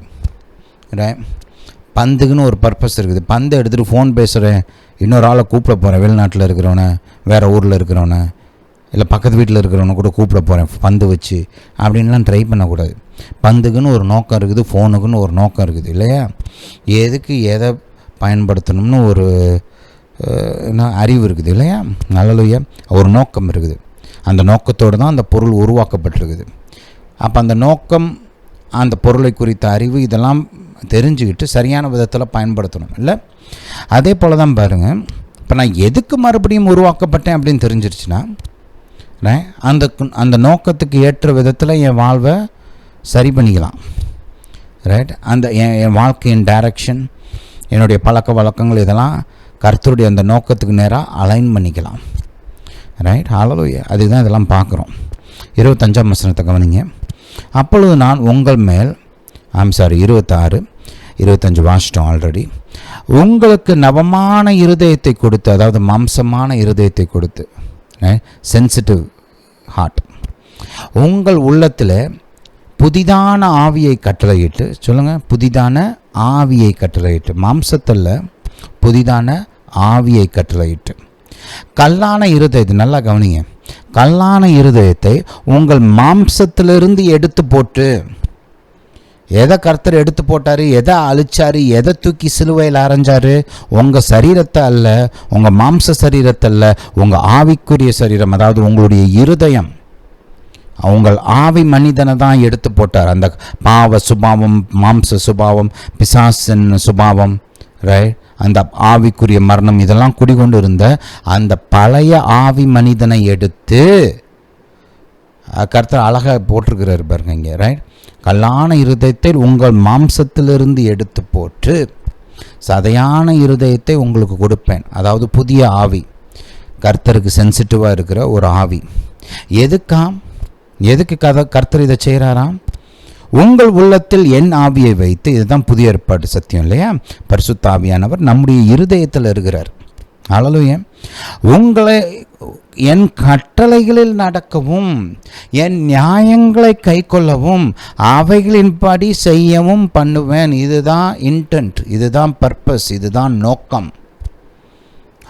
பந்துக்குன்னு ஒரு பர்பஸ் இருக்குது. பந்தை எடுத்துகிட்டு ஃபோன் பேசுகிறேன், இன்னொரு ஆளை கூப்பிட போகிறேன், வெளிநாட்டில் இருக்கிறவனை, வேறு ஊரில் இருக்கிறவனை, இல்லை பக்கத்து வீட்டில் இருக்கிறவனை கூட கூப்பிட போகிறேன் பந்து வச்சு அப்படின்லாம் ட்ரை பண்ணக்கூடாது. பந்துக்குன்னு ஒரு நோக்கம் இருக்குது, ஃபோனுக்குன்னு ஒரு நோக்கம் இருக்குது இல்லையா? எதுக்கு எதை பயன்படுத்தணும்னு ஒரு அறிவு இருக்குது இல்லையா? ஹல்லேலூயா. ஒரு நோக்கம் இருக்குது. அந்த நோக்கத்தோடு தான் அந்த பொருள் உருவாக்கப்பட்டிருக்குது. அப்போ அந்த நோக்கம், அந்த பொருளை குறித்த அறிவு, இதெல்லாம் தெரிஞ்சுக்கிட்டு சரியான விதத்தில் பயன்படுத்தணும் இல்லை? அதே போல் தான் பாருங்கள், இப்போ நான் எதுக்கு மறுபடியும் உருவாக்கப்பட்டேன் அப்படின்னு தெரிஞ்சிருச்சுன்னா அந்த நோக்கத்துக்கு ஏற்ற விதத்தில் என் வாழ்வை சரி பண்ணிக்கலாம். அந்த என் வாழ்க்கையின் டைரக்ஷன், என்னுடைய பழக்க வழக்கங்கள், இதெல்லாம் கர்த்தருடைய அந்த நோக்கத்துக்கு நேராக அலைன் பண்ணிக்கலாம். ஹல்லேலூயா. அதுக்கு தான் இதெல்லாம் பார்க்குறோம். 25ஆம் வசனத்தை கவனிங்க. அப்பொழுது நான் உங்கள் மேல் 26, 25 வாசிட்டோம் ஆல்ரெடி. உங்களுக்கு நவமான இருதயத்தை கொடுத்து, அதாவது மாம்சமான இருதயத்தை கொடுத்து, சென்சிட்டிவ் ஹார்ட், உங்கள் உள்ளத்தில் புதிதான ஆவியை கட்டளையிட்டு, சொல்லுங்கள், புதிதான ஆவியை கட்டளையிட்டு, மாம்சத்தில் புதிதான ஆவியை கட்டளையிட்டு, கல்லான இருதயத்தை, நல்லா கவனிங்க, கல்லான இருதயத்தை உங்கள் மாம்சத்திலிருந்து எடுத்து போட்டு. எதை கர்த்தர் எடுத்து போட்டார்? எதை அழிச்சார்? எதை தூக்கி சிலுவையில் அரைஞ்சார்? உங்கள் சரீரத்தை அல்ல, உங்கள் மாம்ச சரீரத்தை அல்ல, உங்கள் ஆவிக்குரிய சரீரம், அதாவது உங்களுடைய இருதயம், உங்கள் ஆவி மனிதனை தான் எடுத்து போட்டார். அந்த பாவ சுபாவம், மாம்ச சுபாவம், பிசாசின் சுபாவம், அந்த ஆவிக்குரிய மரணம், இதெல்லாம் குடிகொண்டு இருந்த அந்த பழைய ஆவி மனிதனை எடுத்து கர்த்தர் அழகாக போட்டிருக்கிறார் பாருங்க இங்கே. கல்லான இருதயத்தை உங்கள் மாம்சத்திலிருந்து எடுத்து போட்டு சதையான இருதயத்தை உங்களுக்கு கொடுப்பேன். அதாவது புதிய ஆவி, கர்த்தருக்கு சென்சிட்டிவாக இருக்கிற ஒரு ஆவி. எதுக்கு கர்த்தர் இதை செய்கிறாராம்? உங்கள் உள்ளத்தில் என் ஆவியை வைத்து. இதுதான் புதிய ஏற்பாடு சத்தியம் இல்லையா? பரிசுத்த ஆவியானவர் நம்முடைய இருதயத்தில் இருக்கிறார். ஹல்லேலூயா. உங்களை என் கட்டளைகளில் நடக்கவும் என் நியாயங்களை கைக்கொள்ளவும் அவைகளின்படி செய்யவும் பண்ணுவேன். இதுதான் இன்டென்ட், இதுதான் பர்பஸ், இதுதான் நோக்கம்.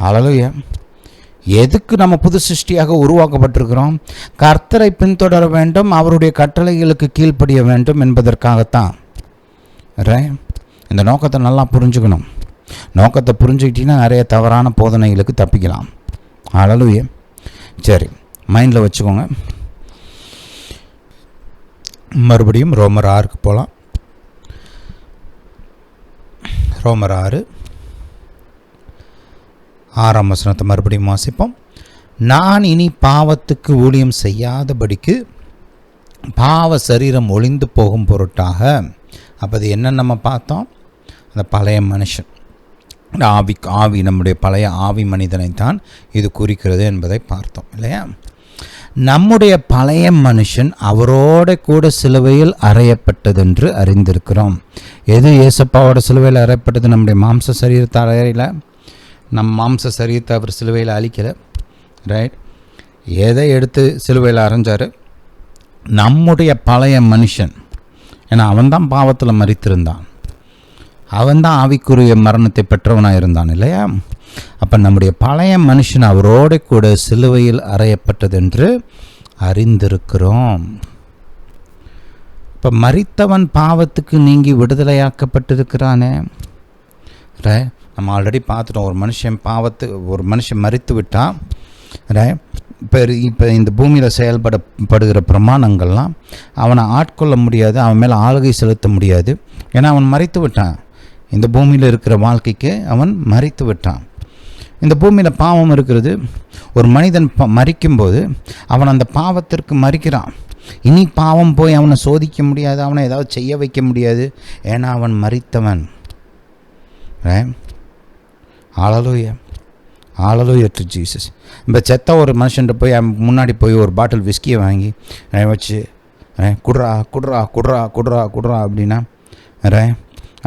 ஹல்லேலூயா. எதுக்கு நம்ம புது சிருஷ்டியாக உருவாக்கப்பட்டிருக்கிறோம்? கர்த்தரை பின்தொடர வேண்டும், அவருடைய கட்டளைகளுக்கு கீழ்ப்படிய வேண்டும் என்பதற்காகத்தான். இந்த நோக்கத்தை நல்லா புரிஞ்சுக்கணும். நோக்கத்தை புரிஞ்சுக்கிட்டீங்கன்னா நிறைய தவறான போதனைகளுக்கு தப்பிக்கலாம். ஹல்லேலூயா. சரி, மைண்டில் வச்சுக்கோங்க. மறுபடியும் ரோமர் 6க்கு போகலாம். ரோமர் 6ஆம் வசனத்தை மறுபடியும் வாசிப்போம். நான் இனி பாவத்துக்கு ஊழியம் செய்யாதபடிக்கு பாவ சரீரம் ஒளிந்து போகும் பொருட்டாக. அப்போ அது என்ன நம்ம பார்த்தோம்? அந்த பழைய மனுஷன், ஆவி, நம்முடைய பழைய ஆவி மனிதனைத்தான் இது குறிக்கிறது என்பதை பார்த்தோம் இல்லையா? நம்முடைய பழைய மனுஷன் அவரோட கூட சிலுவையில் அறையப்பட்டதென்று அறிந்திருக்கிறோம். எது ஏசப்பாவோட சிலுவையில் அறையப்பட்டது? நம்முடைய மாம்ச சரீரத்தை அறையில, நம் மாம்ச சரீரத்தை அவர் சிலுவையில் அழிக்கலை. ரைட்? எதை எடுத்து சிலுவையில் அரைஞ்சார்? நம்முடைய பழைய மனுஷன். ஏன்னா அவன்தான் பாவத்தில் மரித்திருந்தான், அவன்தான் ஆவிக்குரிய மரணத்தை பெற்றவனாக இருந்தான் இல்லையா? அப்போ நம்முடைய பழைய மனுஷன் அவரோட கூட சிலுவையில் அறையப்பட்டதென்று அறிந்திருக்கிறோம். இப்போ மரித்தவன் பாவத்துக்கு நீங்கி விடுதலையாக்கப்பட்டிருக்கிறானே. நம்ம ஆல்ரெடி பார்த்துட்டோம். ஒரு மனுஷன் மரித்து விட்டான். இப்போ இந்த பூமியில் செயல்படுகிற பிரமாணங்கள்லாம் அவனை ஆட்கொள்ள முடியாது, அவன் மேலே ஆளுகை செலுத்த முடியாது. ஏன்னா அவன் மரித்து விட்டான். இந்த பூமியில் இருக்கிற வாழ்க்கைக்கு அவன் மரித்து விட்டான். இந்த பூமியில் பாவம் இருக்கிறது. ஒரு மனிதன் மரிக்கும்போது அவன் அந்த பாவத்திற்கு மரிக்கிறான். இனி பாவம் போய் அவனை சோதிக்க முடியாது, அவனை ஏதாவது செய்ய வைக்க முடியாது. ஏன்னா அவன் மரித்தவன். ஹல்லேலூயா. Hallelujah to Jesus. இப்போ செத்த ஒரு மனுஷன்ட்ட போய் முன்னாடி போய் ஒரு பாட்டில் விஸ்கியை வாங்கி வச்சு குடுறா குடுறா குடுறா குடுறா குடுறா அப்படின்னா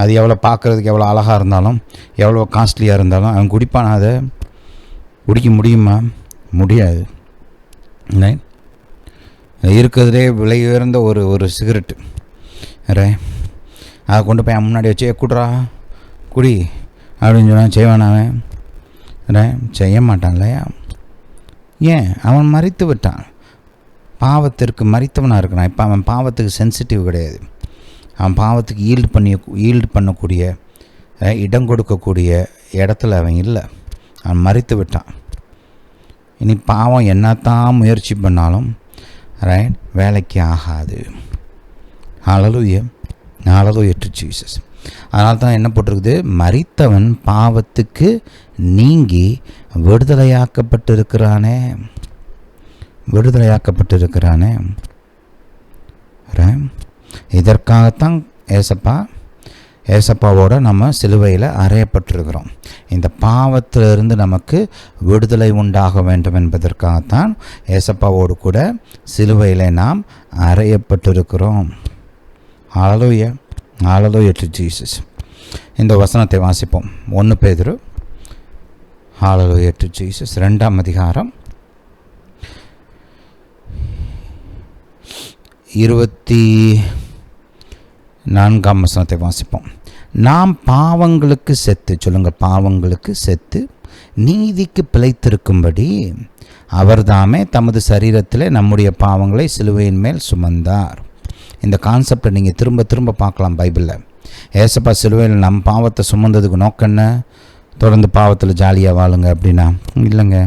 அது எவ்வளோ பார்க்குறதுக்கு எவ்வளோ அழகாக இருந்தாலும் எவ்வளோ காஸ்ட்லியாக இருந்தாலும் அவன் குடிப்பானா? அதை குடிக்க முடியுமா? முடியாது. இருக்கிறதுலே விலை உயர்ந்த ஒரு சிகரெட்டு அதை கொண்டு போய் அவன் முன்னாடி வச்சு குடுறா குடி அப்படின்னு சொன்னால் செய்வானாவன்? செய்ய மாட்டான் இல்லையா? ஏன்? அவன் மரித்து விட்டான். பாவத்திற்கு மரித்தவனாக இருக்கிறான். இப்போ அவன் பாவத்துக்கு சென்சிட்டிவ் கிடையாது. அவன் பாவத்துக்கு ஈல்டு பண்ணக்கூடிய, இடம் கொடுக்கக்கூடிய இடத்துல அவன் இல்லை. அவன் மரித்து விட்டான். இனி பாவம் என்னத்தான் முயற்சி பண்ணாலும் வேலைக்கு ஆகாது. ஹல்லேலூயா. Hallelujah to Jesus. அதனால தான் என்ன போட்டிருக்குது? மரித்தவன் பாவத்துக்கு நீங்கி விடுதலையாக்கப்பட்டிருக்கிறானே. இதற்காகத்தான் ஏசப்பாவோட நம்ம சிலுவையில் அறையப்பட்டிருக்கிறோம். இந்த பாவத்திலிருந்து நமக்கு விடுதலை உண்டாக வேண்டும் என்பதற்காகத்தான் ஏசப்பாவோடு கூட சிலுவையில் நாம் அறையப்பட்டிருக்கிறோம். ஹல்லேலூயா. Hallelujah to Jesus. இந்த வசனத்தை வாசிப்போம். 1 பேதுரு, ஹல்லேலூயா டு ஜீசஸ், 2ஆம் அதிகாரம் 24ஆம் வசனத்தை வாசிப்போம். நாம் பாவங்களுக்கு செத்து, சொல்லுங்கள், பாவங்களுக்கு செத்து நீதிக்கு பிழைத்திருக்கும்படி அவர்தாமே தமது சரீரத்தில் நம்முடைய பாவங்களை சிலுவையின் மேல் சுமந்தார். இந்த கான்செப்டை நீங்கள் திரும்ப திரும்ப பார்க்கலாம் பைபிளில். ஏசப்பா சிலுவையில் நம் பாவத்தை சுமந்ததுக்கு நோக்கம் என்ன? தொடர்ந்து பாவத்தில் ஜாலியாக வாழுங்க அப்படின்னா இல்லைங்க.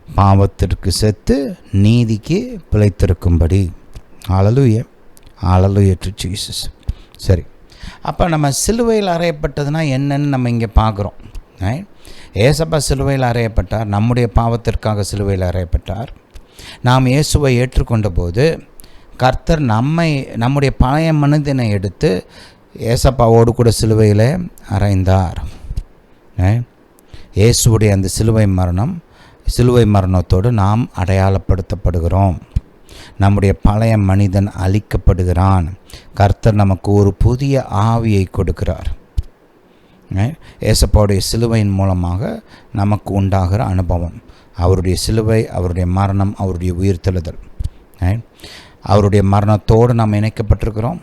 பாவத்திற்கு செத்து நீதிக்கு பிழைத்திருக்கும்படி. ஹல்லேலூயா. Hallelujah to Jesus. சரி, அப்போ நம்ம சிலுவையில் அறையப்பட்டதுன்னா என்னன்னு நம்ம இங்கே பார்க்குறோம். ஏசப்பா சிலுவையில் அறையப்பட்டார், நம்முடைய பாவத்திற்காக சிலுவையில் அறையப்பட்டார். நாம் இயேசுவை ஏற்றுக்கொண்ட போது கர்த்தர் நம்முடைய பழைய மனிதனை எடுத்து ஏசப்பாவோடு கூட சிலுவையில் அறைந்தார். இயேசுடைய அந்த சிலுவை மரணத்தோடு நாம் அடையாளப்படுத்தப்படுகிறோம். நம்முடைய பழைய மனிதன் அழிக்கப்படுகிறான். கர்த்தர் நமக்கு ஒரு புதிய ஆவியை கொடுக்கிறார். ஏசப்பாவுடைய சிலுவையின் மூலமாக நமக்கு உண்டாகிற அனுபவம், அவருடைய சிலுவை, அவருடைய மரணம், அவருடைய உயிர்த்தெழுதல். அவருடைய மரணத்தோடு நாம் இணைக்கப்பட்டிருக்கிறோம்,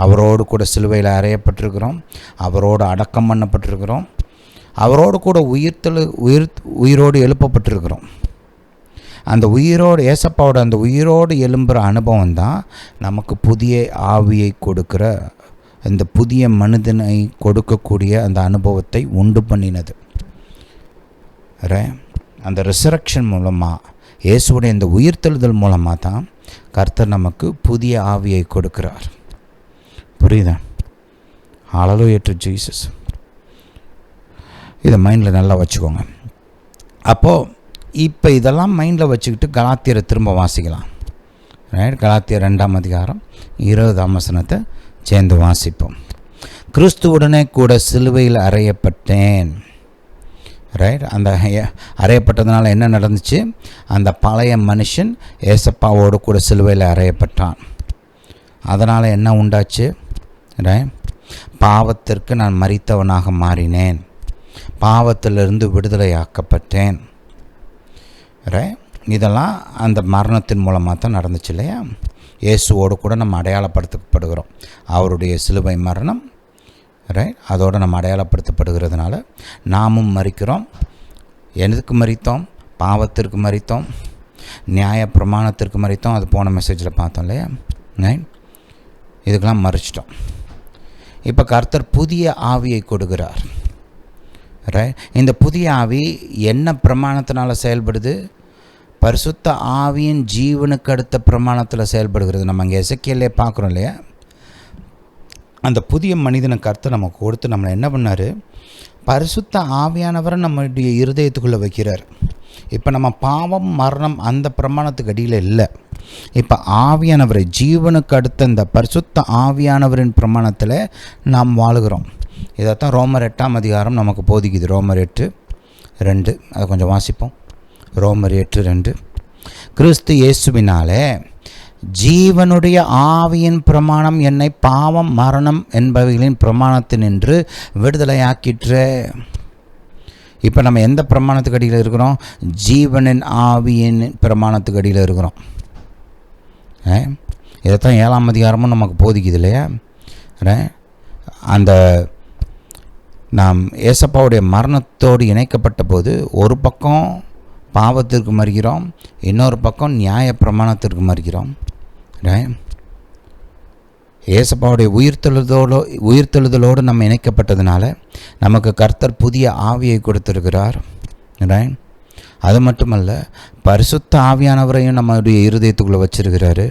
அவரோடு கூட சிலுவையில் அறையப்பட்டிருக்கிறோம், அவரோடு அடக்கம் பண்ணப்பட்டிருக்கிறோம், அவரோடு கூட உயிரோடு எழுப்பப்பட்டிருக்கிறோம். அந்த உயிரோடு, ஏசப்பாவோட அந்த உயிரோடு எழும்புகிற அனுபவம் தான் நமக்கு புதிய ஆவியை கொடுக்கிற, இந்த புதிய மனிதனை கொடுக்கக்கூடிய அந்த அனுபவத்தை உண்டு பண்ணினது. அந்த ரிசரக்ஷன் மூலமாக, இயேசுடைய இந்த உயிர்த்தெழுதல் மூலமாக தான் கர்த்தர் நமக்கு புதிய ஆவியை கொடுக்கிறார். புரியுதா? ஹல்லேலூயா டு ஜீசஸ். இதை மைண்டில் நல்லா வச்சுக்கோங்க. அப்போது இப்போ இதெல்லாம் மைண்டில் வச்சுக்கிட்டு கலாத்தியரை திரும்ப வாசிக்கலாம். கலாத்தியர் 2ஆம் அதிகாரம் 20ஆம் வசனத்தை சேர்ந்து வாசிப்போம். கிறிஸ்துவுடனே கூட சிலுவையில் அறையப்பட்டேன். அந்த அறையப்பட்டதுனால என்ன நடந்துச்சு? அந்த பழைய மனுஷன் ஏசப்பாவோடு கூட சிலுவையில் அறையப்பட்டான். அதனால் என்ன உண்டாச்சு? பாவத்திற்கு நான் மரித்தவனாக மாறினேன், பாவத்திலிருந்து விடுதலையாக்கப்பட்டேன். இதெல்லாம் அந்த மரணத்தின் மூலமாக தான் நடந்துச்சு இல்லையா? இயேசுவோடு கூட நம்ம அடையாளப்படுத்தப்படுகிறோம். அவருடைய சிலுவை மரணம், அதோடு நம்ம அடையாளப்படுத்தப்படுகிறதுனால நாமும் மரிக்கிறோம். எதுக்கு மரித்தோம்? பாவத்திற்கு மரித்தோம், நியாய பிரமாணத்திற்கு மரித்தோம். அது போன மெசேஜில் பார்த்தோம் இல்லையா? இதுக்கெல்லாம் மறிச்சிட்டோம். இப்போ கர்த்தர் புதிய ஆவியை கொடுக்கிறார். இந்த புதிய ஆவி என்ன பிரமாணத்தினால செயல்படுது? பரிசுத்த ஆவியின் ஜீவனுக்கு அடுத்த பிரமாணத்தில் செயல்படுகிறது. நம்ம அங்கே எசேக்கியேலே பார்க்குறோம் இல்லையா? அந்த புதிய மனிதனை கர்த்தர் நமக்கு கொடுத்து நம்மளை என்ன பண்ணார்? பரிசுத்த ஆவியானவரை நம்மளுடைய இருதயத்துக்குள்ளே வைக்கிறார். இப்போ நம்ம பாவம், மரணம் அந்த பிரமாணத்துக்கு அடியில் இல்லை. இப்போ ஆவியானவரை, ஜீவனுக்கு அடுத்த இந்த பரிசுத்த ஆவியானவரின் பிரமாணத்தில் நாம் வாழுகிறோம். இதைத்தான் ரோமர் 8ஆம் அதிகாரம் நமக்கு போதிக்குது. ரோமர் 8:2 அதை கொஞ்சம் வாசிப்போம். ரோமர் 8:2. கிறிஸ்து இயேசுவினாலே ஜீவனுடைய ஆவியின் பிரமாணம் என்னை பாவம், மரணம் என்பவைகளின் பிரமாணத்தினின்று விடுதலையாக்கிற்று. இப்போ நம்ம எந்த பிரமாணத்துக்கு அடியில் இருக்கிறோம்? ஜீவனின் ஆவியின் பிரமாணத்துக்கு அடியில் இருக்கிறோம். இதைத்தான் 7ஆம் அதிகாரமும் நமக்கு போதிக்குது இல்லையா? அந்த நாம் ஏசப்பாவுடைய மரணத்தோடு இணைக்கப்பட்ட போது ஒரு பக்கம் பாவத்திற்கு மறிக்கிறோம், இன்னொரு பக்கம் நியாய பிரமாணத்திற்கு மறிக்கிறோம். ஏசப்பாவுடைய உயிர்த்தெழுதலோடு நம்ம இணைக்கப்பட்டதுனால நமக்கு கர்த்தர் புதிய ஆவியை கொடுத்திருக்கிறார். அது மட்டுமல்ல, பரிசுத்த ஆவியானவரையும் நம்மளுடைய இருதயத்துக்குள்ளே வச்சிருக்கிறாரு.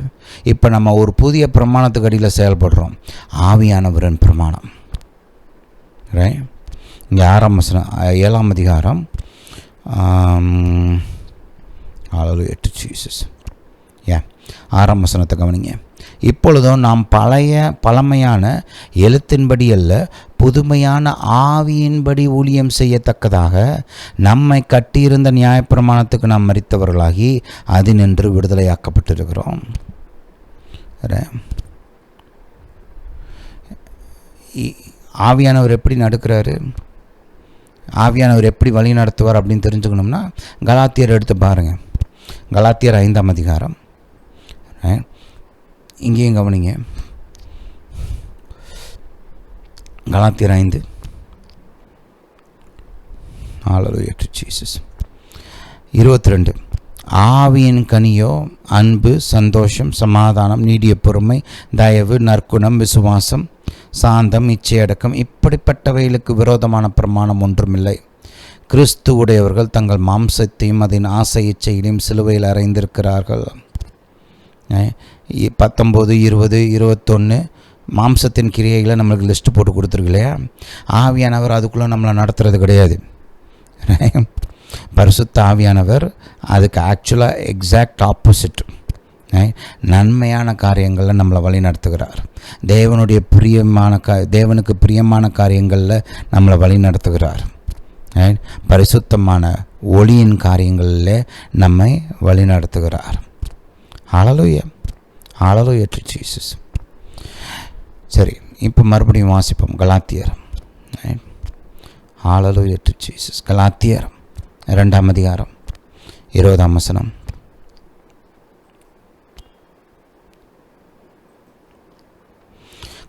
இப்போ நம்ம ஒரு புதிய பிரமாணத்துக்கு அடியில் செயல்படுறோம், ஆவியானவரின் பிரமாணம். இங்கே 7ஆம் அதிகாரம் 8 ஜீசஸ் 6ஆம் வசனத்தை கவனிங்க. இப்பொழுதும் நாம் பழமையான எழுத்தின்படி அல்ல, புதுமையான ஆவியின்படி ஊழியம் செய்யத்தக்கதாக நம்மை கட்டியிருந்த நியாயப்பிரமாணத்துக்கு நாம் மரித்தவர்களாகி அதினின்று விடுதலையாக்கப்பட்டிருக்கிறோம். ஆவியானவர் எப்படி நடக்கிறாரு, ஆவியானவர் எப்படி வழி நடத்துவார் அப்படின்னு தெரிஞ்சுக்கணும்னா கலாத்தியர் எடுத்து பாருங்கள். கலாத்தியர் 5ஆம் அதிகாரம், இங்கேயும் கவனிங்க. கலாத்தியர் 5 22. ஆவியின் கனியோ அன்பு, சந்தோஷம், சமாதானம், நீடிய பொறுமை, தயவு, நற்குணம், விசுவாசம், சாந்தம், இச்சையடக்கம், இப்படிப்பட்டவைகளுக்கு விரோதமான பிரமாணம் ஒன்றுமில்லை. கிறிஸ்து உடையவர்கள் தங்கள் மாம்சத்தையும் அதன் ஆசை இச்சைகளையும் சிலுவையில் அறைந்திருக்கிறார்கள். 19, 20, 21 மாம்சத்தின் கிரியைகளை நம்மளுக்கு லிஸ்ட்டு போட்டு கொடுத்துருக்கு இல்லையா? ஆவியானவர் அதுக்குள்ளே நம்மளை நடத்துறது கிடையாது. பரிசுத்த ஆவியானவர் அதுக்கு ஆக்சுவலாக எக்ஸாக்ட் ஆப்போசிட். நன்மையான காரியங்களில் நம்மளை வழி நடத்துகிறார். தேவனுக்கு பிரியமான காரியங்களில் நம்மளை வழி நடத்துகிறார். பரிசுத்தமான ஒளியின் காரியங்களில் நம்மை வழி நடத்துகிறார். ஹல்லேலூயா, ஹல்லேலூயா டு ஜீசஸ். சரி, இப்போ மறுபடியும் வாசிப்போம். கலாத்தியர் ஹalleluya to Jesus. கலாத்தியர் 2ஆம் அதிகாரம் 20ஆம் வசனம்.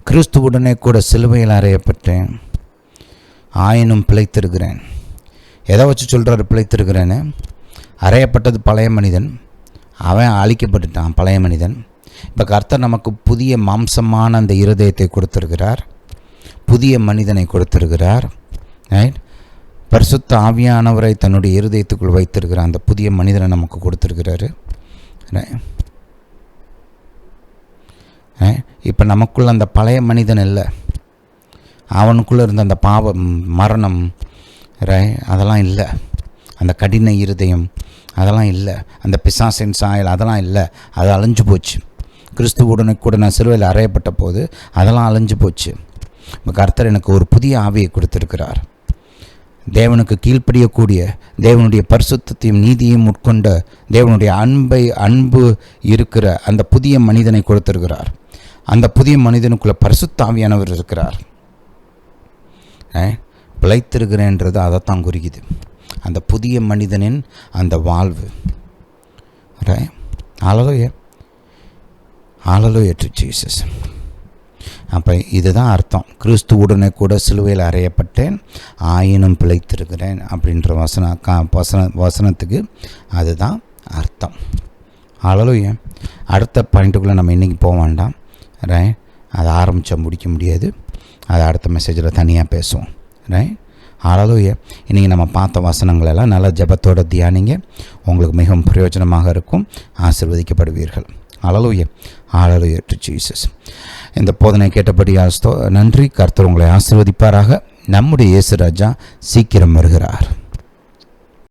கிறிஸ்துவுடனே கூட சிலுவையில் அறையப்பட்டேன், ஆயினும் பிழைத்திருக்கிறேன். எதை வச்சு சொல்கிறாரு பிழைத்திருக்கிறேன்னு? அறையப்பட்டது பழைய மனிதன், அவன் அழிக்கப்பட்டுட்டான் பழைய மனிதன். இப்போ கர்த்தர் நமக்கு புதிய மாம்சமான அந்த இருதயத்தை கொடுத்திருக்கிறார், புதிய மனிதனை கொடுத்திருக்கிறார். ரைட்? பரிசுத்த ஆவியானவரை தன்னுடைய இருதயத்துக்குள் வைத்திருக்கிற அந்த புதிய மனிதனை நமக்கு கொடுத்திருக்கிறாரு. இப்போ நமக்குள்ள அந்த பழைய மனிதன் இல்லை, அவனுக்குள்ளே இருந்த அந்த பாவ மரணம் அதெல்லாம் இல்லை, அந்த கடின இருதயம் அதெல்லாம் இல்லை, அந்த பிசாசின் சாயல் அதெல்லாம் இல்லை, அது அழிஞ்சு போச்சு. கிறிஸ்துவுடனே கூட நான் சிலுவையில் அறையப்பட்ட போது அதெல்லாம் அழிஞ்சு போச்சு. இப்போ கர்த்தர் எனக்கு ஒரு புதிய ஆவியை கொடுத்திருக்கிறார். தேவனுக்கு கீழ்ப்படியக்கூடிய, தேவனுடைய பரிசுத்தத்தையும் நீதியையும் உட்கொண்ட, தேவனுடைய அன்பு இருக்கிற அந்த புதிய மனிதனை கொடுத்திருக்கிறார். அந்த புதிய மனிதனுக்குள்ள பரிசுத்த ஆவியானவர் இருக்கிறார். பிழைத்திருக்கிறேன்றது அதைத்தான் குறிக்குது, அந்த புதிய மனிதனின் அந்த வாழ்வு. ஹalleluya to Jesus. அப்போ இதுதான் அர்த்தம். கிறிஸ்துவுடனே கூட சிலுவையில் அறையப்பட்டேன், ஆயினும் பிழைத்திருக்கிறேன் அப்படின்ற வசனத்துக்கு அதுதான் அர்த்தம். ஹalleluya. அடுத்த பாயிண்ட்டுக்குள்ளே நம்ம இன்றைக்கி போக வேண்டாம். அதை ஆரம்பித்தா முடிக்க முடியாது, அதை அடுத்த மெசேஜில் தனியாக பேசுவோம். ஹalleluya. இன்றைக்கி நம்ம பார்த்த வசனங்களெல்லாம் நல்ல ஜெபத்தோடு தியானிங்க, உங்களுக்கு மிகவும் பிரயோஜனமாக இருக்கும், ஆசீர்வதிக்கப்படுவீர்கள். ஹalleluya. ஹalleluya to Jesus. இந்த போதனை கேட்டபடி நன்றி. கர்த்தர் உங்களை ஆசீர்வதிப்பாராக. நம்முடைய இயேசு ராஜா சீக்கிரம் வருகிறார்.